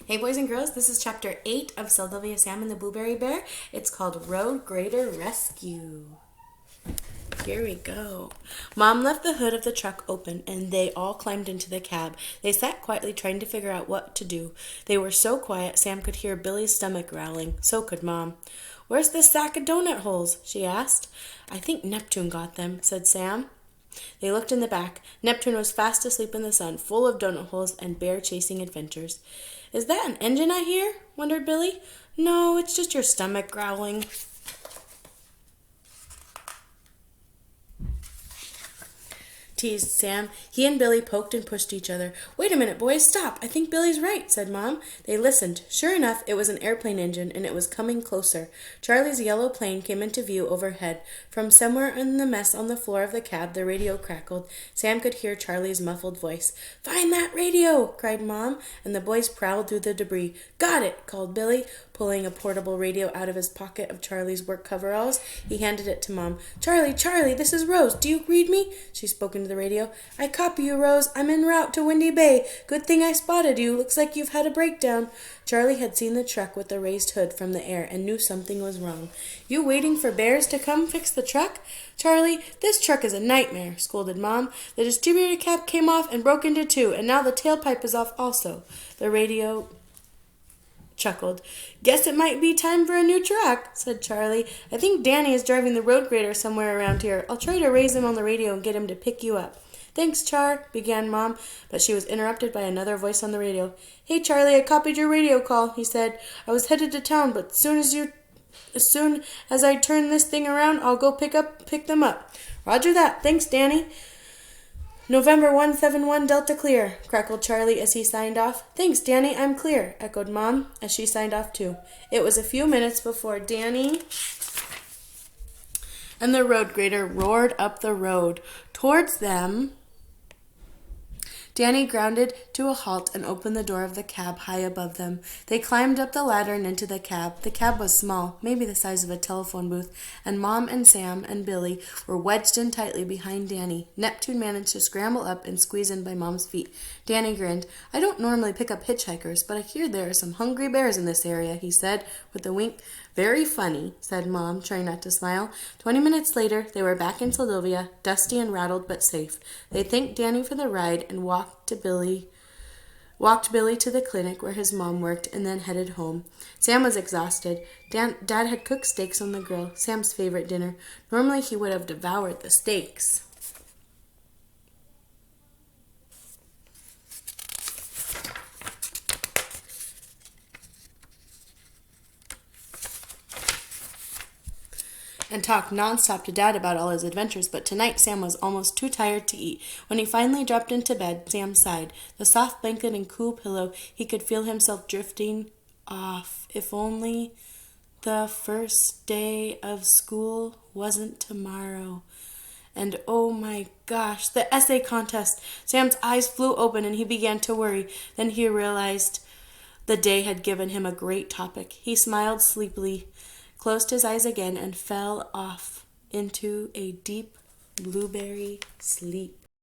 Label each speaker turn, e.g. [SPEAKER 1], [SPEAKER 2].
[SPEAKER 1] Hey boys and girls, this is chapter 8 of Seldovia, Sam and the Blueberry Bear. It's called Road Grader Rescue. Here we go. Mom left the hood of the truck open and they all climbed into the cab. They sat quietly trying to figure out what to do. They were so quiet Sam could hear Billy's stomach growling. So could Mom. "Where's the sack of donut holes?" she asked. "I think Neptune got them," said Sam. They looked in the back. Neptune was fast asleep in the sun, full of donut holes and bear-chasing adventures. "Is that an engine I hear?" wondered Billy. "No, it's just your stomach growling." Teased Sam. He and Billy poked and pushed each other. "Wait a minute, boys, stop. I think Billy's right," said Mom. They listened. Sure enough, it was an airplane engine, and it was coming closer. Charlie's yellow plane came into view overhead. From somewhere in the mess on the floor of the cab, the radio crackled. Sam could hear Charlie's muffled voice. "Find that radio!" cried Mom, and the boys prowled through the debris. "Got it!" called Billy, pulling a portable radio out of his pocket of Charlie's work coveralls. He handed it to Mom. Charlie, this is Rose. Do you read me?" She spoke into the radio. "I copy you, Rose. I'm en route to Windy Bay. Good thing I spotted you. Looks like you've had a breakdown." Charlie had seen the truck with the raised hood from the air and knew something was wrong. "You waiting for bears to come fix the truck?" "Charlie, this truck is a nightmare," scolded Mom. "The distributor cap came off and broke into two, and now the tailpipe is off also." The radio chuckled. "Guess it might be time for a new truck," said Charlie. "I think Danny is driving the road grader somewhere around here. I'll try to raise him on the radio and get him to pick you up." "Thanks, Char," began Mom, but she was interrupted by another voice on the radio. "Hey, Charlie, I copied your radio call," he said. "I was headed to town, but as soon as I turn this thing around, I'll go pick them up." "Roger that. Thanks, Danny." "November 171 Delta clear," crackled Charlie as he signed off. "Thanks, Danny, I'm clear," echoed Mom as she signed off too. It was a few minutes before Danny and the road grader roared up the road. Towards them, Danny grounded to a halt and opened the door of the cab high above them. They climbed up the ladder and into the cab. The cab was small, maybe the size of a telephone booth, and Mom and Sam and Billy were wedged in tightly behind Danny. Neptune managed to scramble up and squeeze in by Mom's feet. Danny grinned. "I don't normally pick up hitchhikers, but I hear there are some hungry bears in this area," he said with a wink. "Very funny," said Mom, trying not to smile. 20 minutes later, they were back in Seldovia, dusty and rattled but safe. They thanked Danny for the ride and walked Billy to the clinic where his mom worked and then headed home. Sam was exhausted. Dad had cooked steaks on the grill, Sam's favorite dinner. Normally he would have devoured the steaks. And talked nonstop to Dad about all his adventures, but tonight Sam was almost too tired to eat. When he finally dropped into bed, Sam sighed. The soft blanket and cool pillow, he could feel himself drifting off. If only the first day of school wasn't tomorrow. And oh my gosh, the essay contest! Sam's eyes flew open and he began to worry. Then he realized the day had given him a great topic. He smiled sleepily, closed his eyes again, and fell off into a deep blueberry sleep.